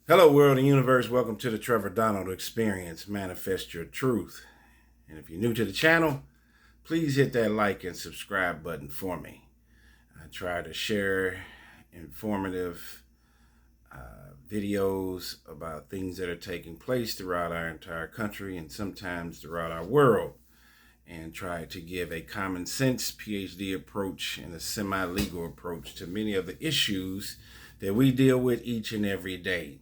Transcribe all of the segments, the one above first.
Hello, world and universe. Welcome to the Trevor Donald Experience. Manifest your truth. And if you're new to the channel, please hit that like and subscribe button for me. I try to share informative videos about things that are taking place throughout our entire country and sometimes throughout our world, and try to give a common sense PhD approach and a semi-legal approach to many of the issues that we deal with each and every day.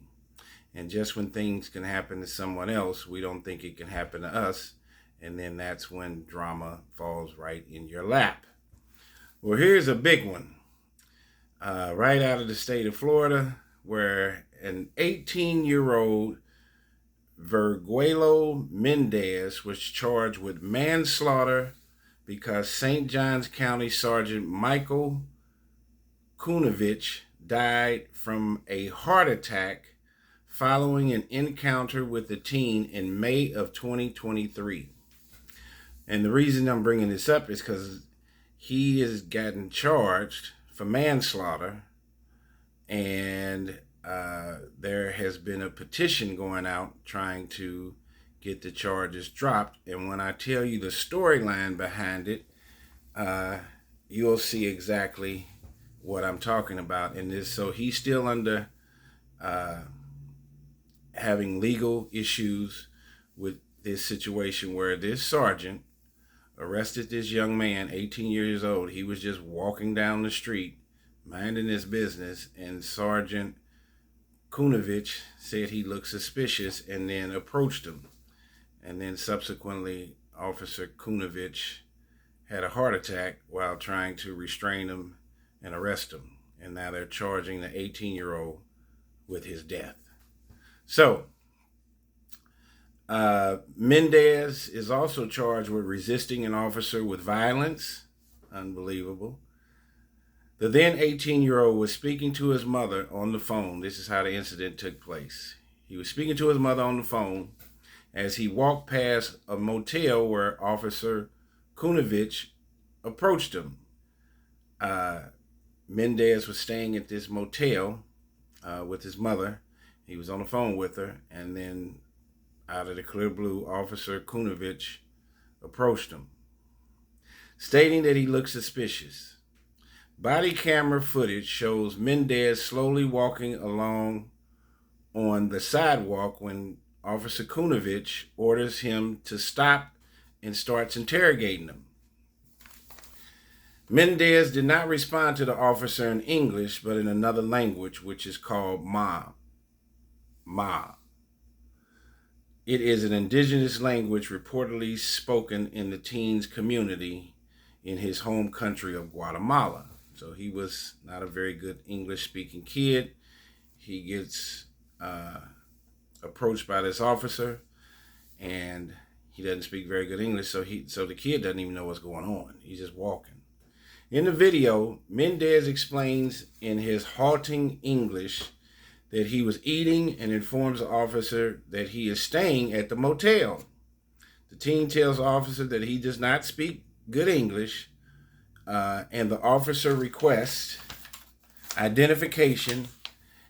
And just when things can happen to someone else, we don't think it can happen to us. And then that's when drama falls right in your lap. Well, here's a big one. Right out of the state of Florida, where an 18-year-old Virgulio Mendez was charged with manslaughter because St. Johns County Sergeant Michael Kunovich died from a heart attack following an encounter with the teen in May of 2023. And the reason I'm bringing this up is because he has gotten charged for manslaughter, and there has been a petition going out trying to get the charges dropped. And when I tell you the storyline behind it, you'll see exactly what I'm talking about in this. So he's still under having legal issues with this situation where this sergeant arrested this young man, 18 years old. He was just walking down the street, minding his business, and Sergeant Kunovich said he looked suspicious and then approached him. And then subsequently, Officer Kunovich had a heart attack while trying to restrain him and arrest him. And now they're charging the 18-year-old with his death. So, Mendez is also charged with resisting an officer with violence. Unbelievable. The then 18-year-old was speaking to his mother on the phone. This is how the incident took place. He was speaking to his mother on the phone as he walked past a motel where Officer Kunovich approached him. Mendez was staying at this motel with his mother. He was on the phone with her, and then out of the clear blue, Officer Kunovich approached him, stating that he looked suspicious. Body camera footage shows Mendez slowly walking along on the sidewalk when Officer Kunovich orders him to stop and starts interrogating him. Mendez did not respond to the officer in English, but in another language, which is called Ma. It is an indigenous language reportedly spoken in the teen's community in his home country of Guatemala. So he was not a very good English-speaking kid. He gets approached by this officer, and he doesn't speak very good English, so the kid doesn't even know what's going on. He's just walking. In the video, Mendez explains in his halting English that he was eating and informs the officer that he is staying at the motel. The teen tells the officer that he does not speak good English, and the officer requests identification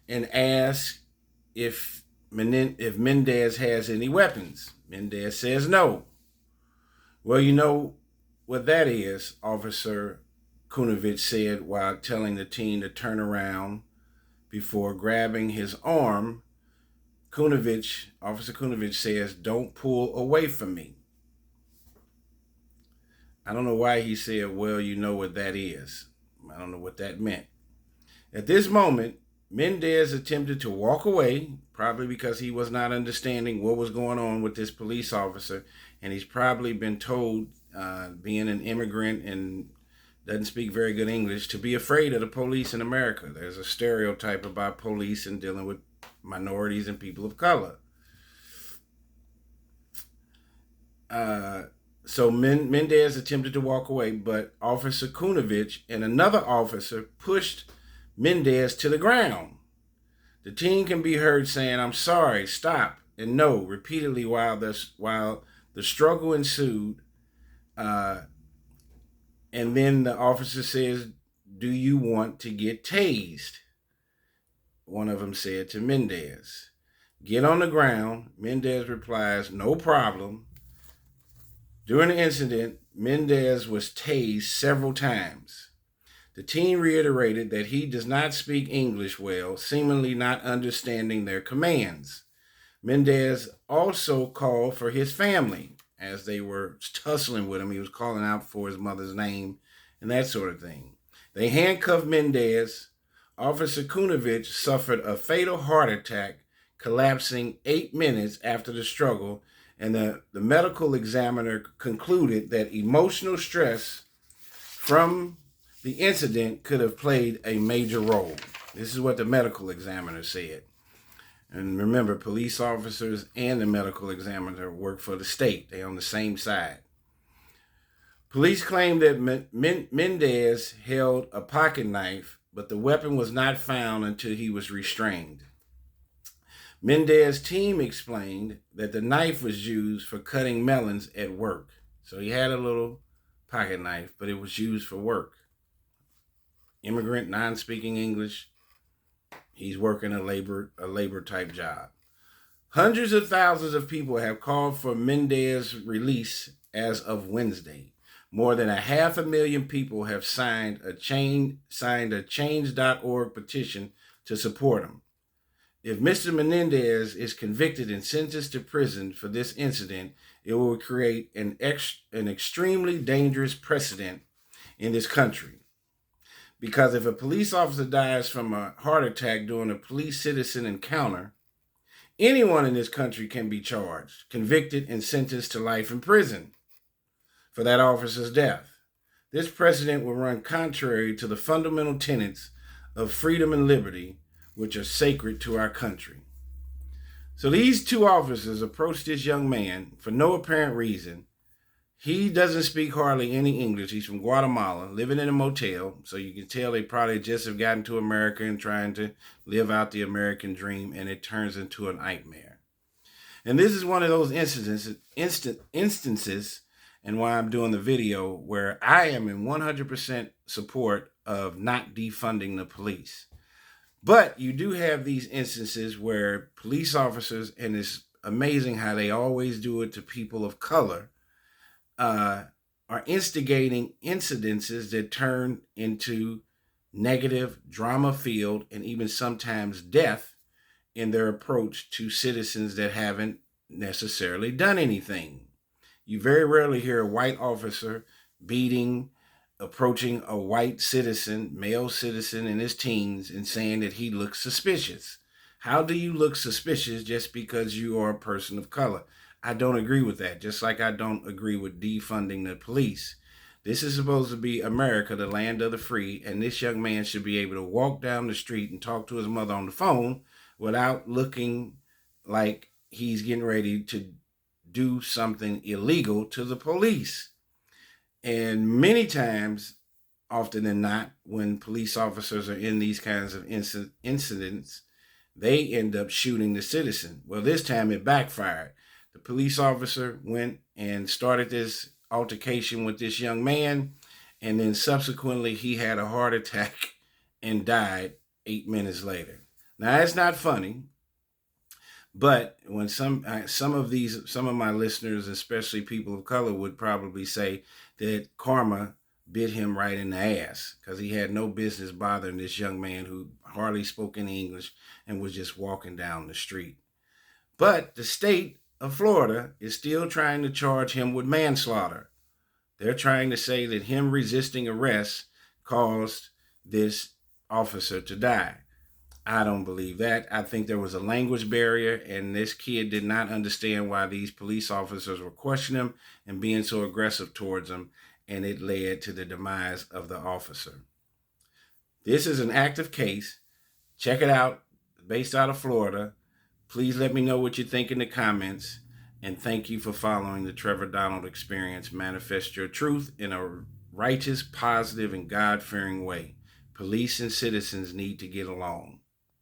and asks if Mendez has any weapons. Mendez says no. Well, you know what that is, Officer Kunovich said while telling the teen to turn around before grabbing his arm. Officer Kunovich says, "Don't pull away from me." I don't know why he said, "Well, you know what that is." I don't know what that meant. At this moment, Mendez attempted to walk away, probably because he was not understanding what was going on with this police officer. And he's probably been told, being an immigrant and doesn't speak very good English, to be afraid of the police in America. There's a stereotype about police and dealing with minorities and people of color. So Mendez attempted to walk away, but Officer Kunovich and another officer pushed Mendez to the ground. The teen can be heard saying, "I'm sorry, stop," and "no" repeatedly while the struggle ensued. And then the officer says, "Do you want to get tased?" one of them said to Mendez. Get on the ground. Mendez replies, no problem. During the incident, Mendez was tased several times. The teen reiterated that he does not speak English well, seemingly not understanding their commands. Mendez also called for his family as they were tussling with him. He was calling out for his mother's name and that sort of thing. They handcuffed Mendez. Officer Kunovich suffered a fatal heart attack, collapsing 8 minutes after the struggle, and the medical examiner concluded that emotional stress from the incident could have played a major role. This is what the medical examiner said. And remember, police officers and the medical examiner work for the state. They're on the same side. Police claimed that Mendez held a pocket knife, but the weapon was not found until he was restrained. Mendez's team explained that the knife was used for cutting melons at work. So he had a little pocket knife, but it was used for work. Immigrant, non-speaking English. He's working a labor type job. Hundreds of thousands of people have called for Mendez's release as of Wednesday. More than 500,000 people have signed a change.org petition to support him. If Mr. Menendez is convicted and sentenced to prison for this incident, it will create an extremely dangerous precedent in this country. Because if a police officer dies from a heart attack during a police-citizen encounter, anyone in this country can be charged, convicted, and sentenced to life in prison for that officer's death. This precedent will run contrary to the fundamental tenets of freedom and liberty, which are sacred to our country. So these two officers approached this young man for no apparent reason. He doesn't speak hardly any English. He's from Guatemala, living in a motel. So you can tell they probably just have gotten to America and trying to live out the American dream, and it turns into a nightmare. And this is one of those instances, and why I'm doing the video, where I am in 100% support of not defunding the police. But you do have these instances where police officers, and it's amazing how they always do it to people of color, are instigating incidences that turn into negative, drama-filled, and even sometimes death in their approach to citizens that haven't necessarily done anything. You very rarely hear a white officer approaching a white citizen, male citizen in his teens, and saying that he looks suspicious. How do you look suspicious just because you are a person of color? I don't agree with that, just like I don't agree with defunding the police. This is supposed to be America, the land of the free, and this young man should be able to walk down the street and talk to his mother on the phone without looking like he's getting ready to do something illegal to the police. And many times, often than not, when police officers are in these kinds of incidents, they end up shooting the citizen. Well, this time it backfired. The police officer went and started this altercation with this young man, and then subsequently he had a heart attack and died 8 minutes later. Now, it's not funny, but when some of my listeners, especially people of color, would probably say that karma bit him right in the ass because he had no business bothering this young man who hardly spoke any English and was just walking down the street. But the state of Florida is still trying to charge him with manslaughter. They're trying to say that him resisting arrest caused this officer to die. I don't believe that. I think there was a language barrier, and this kid did not understand why these police officers were questioning him and being so aggressive towards him, and it led to the demise of the officer. This is an active case. Check it out, based out of Florida. Please let me know what you think in the comments, and thank you for following the Trevor Donald Experience. Manifest your truth in a righteous, positive, and God-fearing way. Police and citizens need to get along.